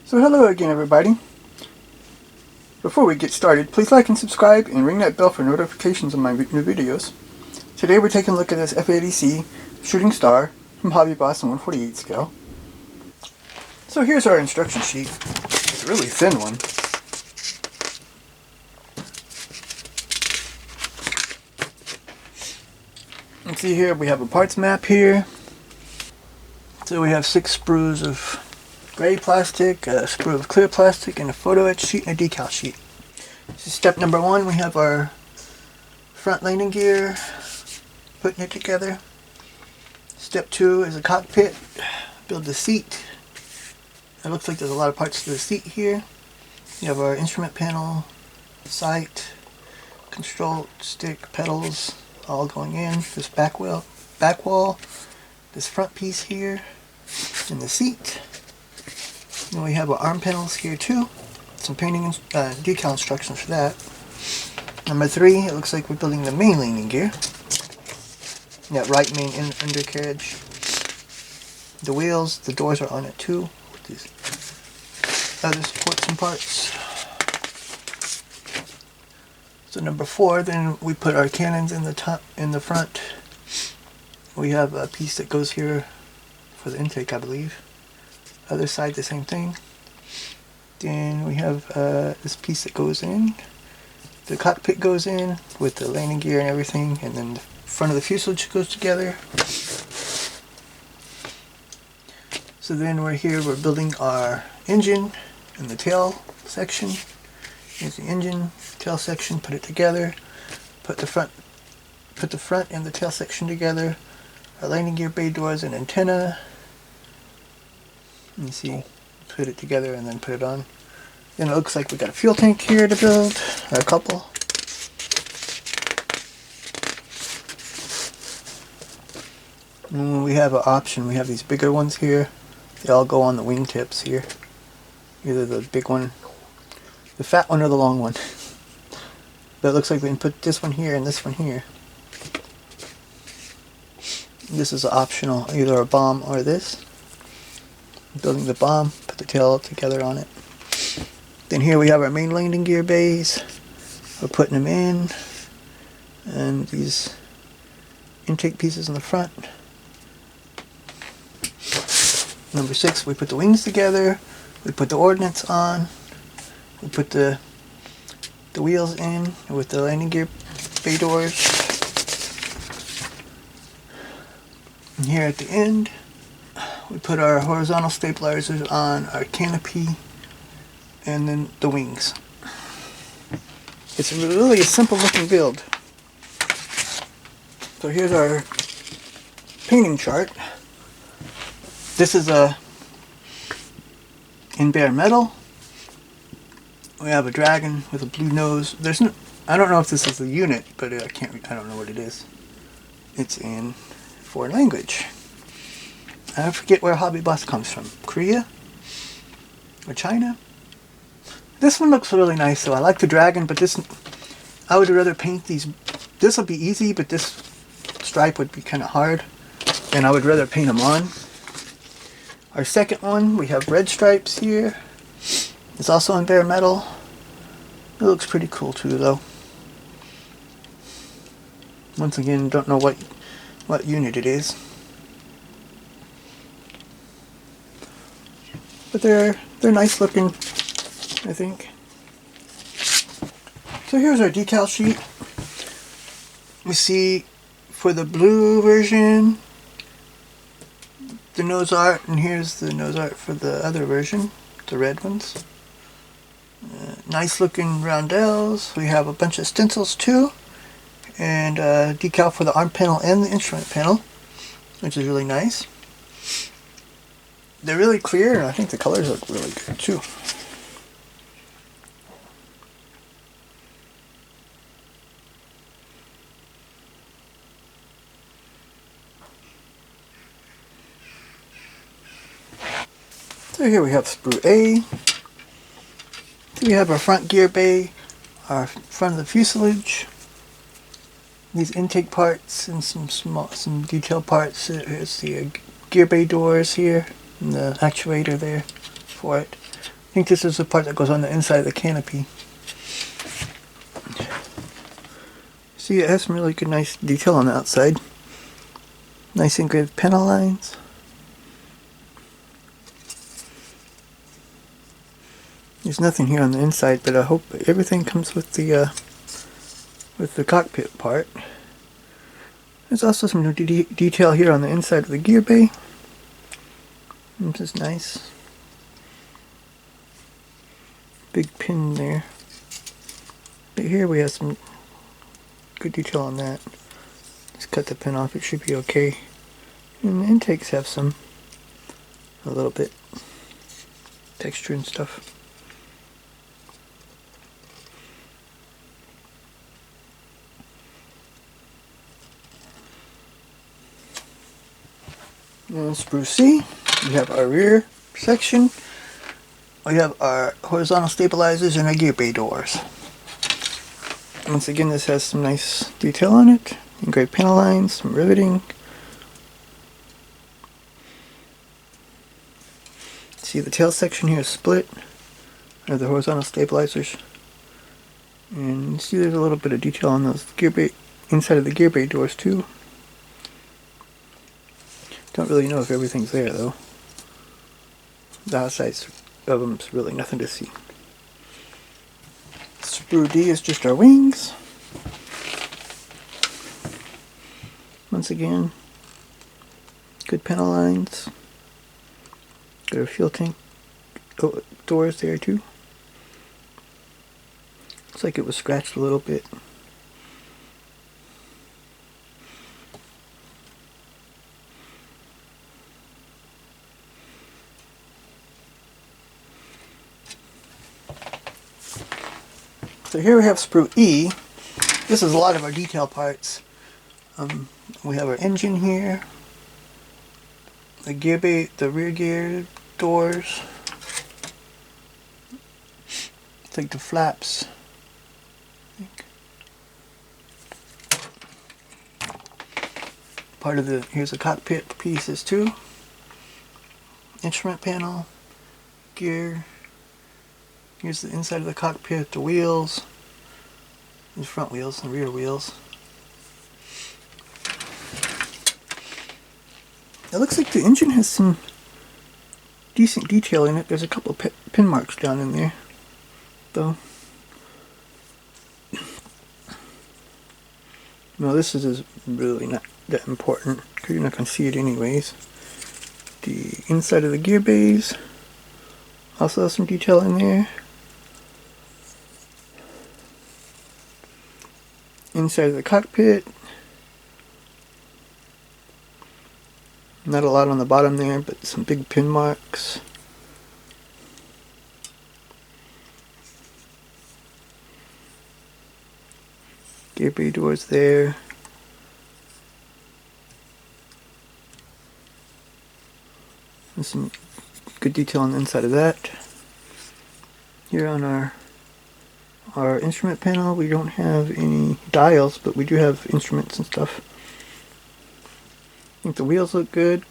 So hello again everybody. Before we get started, please like and subscribe and ring that bell for notifications on my new videos. Today we're taking a look at this F-80C Shooting Star from Hobby Boss on 1/48 scale. So here's our instruction sheet. It's a really thin one. You see here we have a parts map here. So we have 6 sprues of gray plastic, a sprue of clear plastic, and a photo etch sheet and a decal sheet. So step number 1, we have our front landing gear, putting it together. Step 2 is a cockpit, build the seat. It looks like there's a lot of parts to the seat here. You have our instrument panel, sight, control stick, pedals, all going in. This back wall, this front piece here, and the seat. And we have our arm panels here too. Some painting decal instructions for that. Number 3, it looks like we're building the main landing gear. That right main undercarriage. The wheels, the doors are on it too, with these other supports and parts. So number 4, then we put our cannons in the front. We have a piece that goes here for the intake, I believe. Other side, the same thing. Then we have this piece that goes in. The cockpit goes in with the landing gear and everything, and then the front of the fuselage goes together. So then we're building our engine and the tail section. Here's the engine, tail section, put it together. Put the front and the tail section together. Our landing gear, bay doors, and antenna. You see, put it together and then put it on. Then it looks like we got a fuel tank here to build, or a couple. And when we have an option, we have these bigger ones here. They all go on the wingtips here. Either the big one, the fat one, or the long one. But it looks like we can put this one here and this one here. This is optional, either a bomb or this. Building the bomb, put the tail together on it. Then here we have our main landing gear bays. We're putting them in. And these intake pieces in the front. Number 6, we put the wings together. We put the ordnance on. We put the wheels in with the landing gear bay doors. And here at the end, we put our horizontal stabilizers on our canopy and then the wings. It's really a simple looking build. So here's our painting chart. This is in bare metal. We have a dragon with a blue nose. I don't know if this is a unit, but I don't know what it is. It's in foreign language. I forget where Hobby Boss comes from. Korea? Or China? This one looks really nice though. I like the dragon, but I would rather paint these. This will be easy, but this stripe would be kind of hard. And I would rather paint them on. Our second one, we have red stripes here. It's also in bare metal. It looks pretty cool too though. Once again, don't know what unit it is. But they're nice looking, I think. So here's our decal sheet. We see for the blue version, the nose art, and here's the nose art for the other version, the red ones. Nice looking roundels. We have a bunch of stencils too, and decal for the arm panel and the instrument panel, which is really nice. They're really clear, and I think the colors look really good too. So here we have sprue A. So we have our front gear bay, our front of the fuselage, these intake parts, and some detail parts. Here's the gear bay doors here, and the actuator there for it. think this is the part that goes on the inside of the canopy. See, it has some really good, nice detail on the outside. Nice engraved panel lines. There's nothing here on the inside, but I hope everything comes with the cockpit part. There's also some new detail here on the inside of the gear bay. This is nice. Big pin there. But here we have some good detail on that. Just cut the pin off, it should be okay. And the intakes have a little bit texture and stuff. And sprue C, we have our rear section. We have our horizontal stabilizers and our gear bay doors. Once again, this has some nice detail on it. Engraved panel lines, some riveting. See, the tail section here is split, of the horizontal stabilizers. And you see there's a little bit of detail on those gear bay, inside of the gear bay doors too. Don't really know if everything's there though. The outside of them is really nothing to see. Sprue D is just our wings. Once again, good panel lines. Got our fuel tank doors there too. Looks like it was scratched a little bit. So here we have sprue E. This is a lot of our detail parts. We have our engine here, the gear bay, the rear gear doors. It's like the flaps. Part of the, here's the cockpit pieces too. Instrument panel, gear. Here's the inside of the cockpit, the wheels, the front wheels and rear wheels. It looks like the engine has some decent detail in it. There's a couple of pin marks down in there, though. No, this is really not that important because you're not going to see it anyways. The inside of the gear bays also has some detail in there. Inside of the cockpit. Not a lot on the bottom there, but some big pin marks. Gear bay doors there. And some good detail on the inside of that. Here on our instrument panel, we don't have any dials, but we do have instruments and stuff. I think the wheels look good.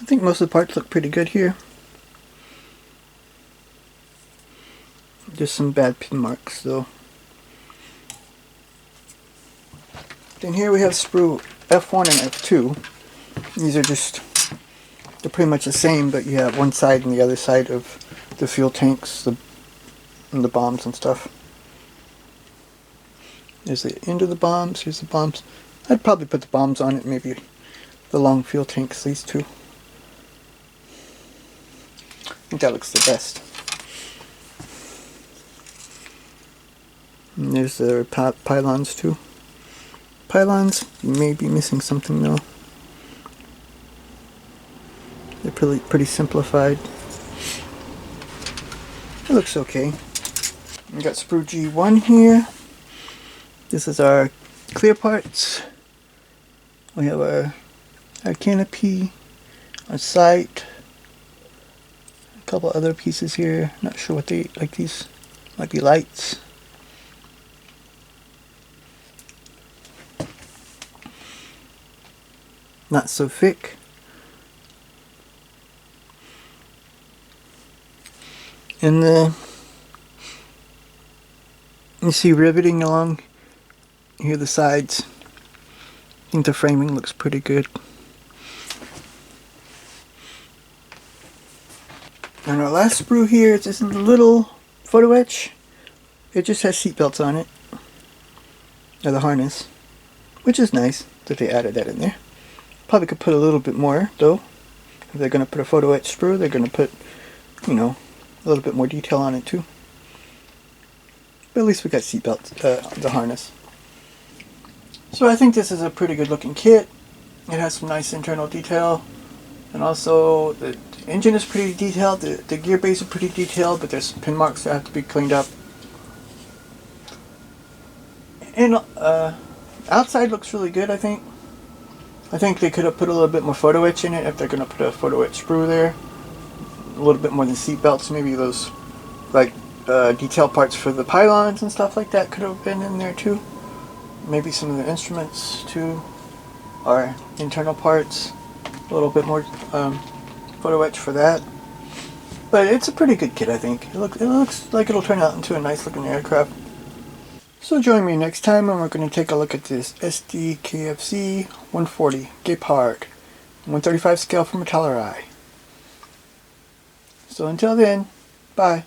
I think most of the parts look pretty good here. Just some bad pin marks though. Then here we have sprue F1 and F2. These are just, they're pretty much the same, but you have one side and the other side of the fuel tanks, and the bombs and stuff. There's the end of the bombs, here's the bombs. I'd probably put the bombs on it, maybe the long fuel tanks, these two. I think that looks the best. And there's the pylons too. Pylons may be missing something though. They're pretty simplified. It looks okay. We got sprue G1 here. This is our clear parts. We have our canopy, our sight, couple other pieces here. Not sure what they like. These might be lights. Not so thick. And you see riveting along here the sides. I think the framing looks pretty good. And our last sprue here is this little photo etch. It just has seat belts on it, or the harness, which is nice that they added that in there. Probably could put a little bit more though. If they're going to put a photo etch sprue, they're going to put, you know, a little bit more detail on it too. But at least we got seat belts, the harness. So I think this is a pretty good looking kit. It has some nice internal detail, and also the engine is pretty detailed. The gear base is pretty detailed, but there's pin marks that have to be cleaned up. And outside looks really good, I think. I think they could have put a little bit more photo etch in it if they're going to put a photo etch sprue there. A little bit more than seat belts, maybe those like detail parts for the pylons and stuff like that could have been in there too. Maybe some of the instruments too, or internal parts. A little bit more photo etch for that. But it's a pretty good kit, I think. It looks like it'll turn out into a nice looking aircraft. So join me next time when we're going to take a look at this SDKFC 140 Gepard 135 scale from a Teller Eye. So until then, bye.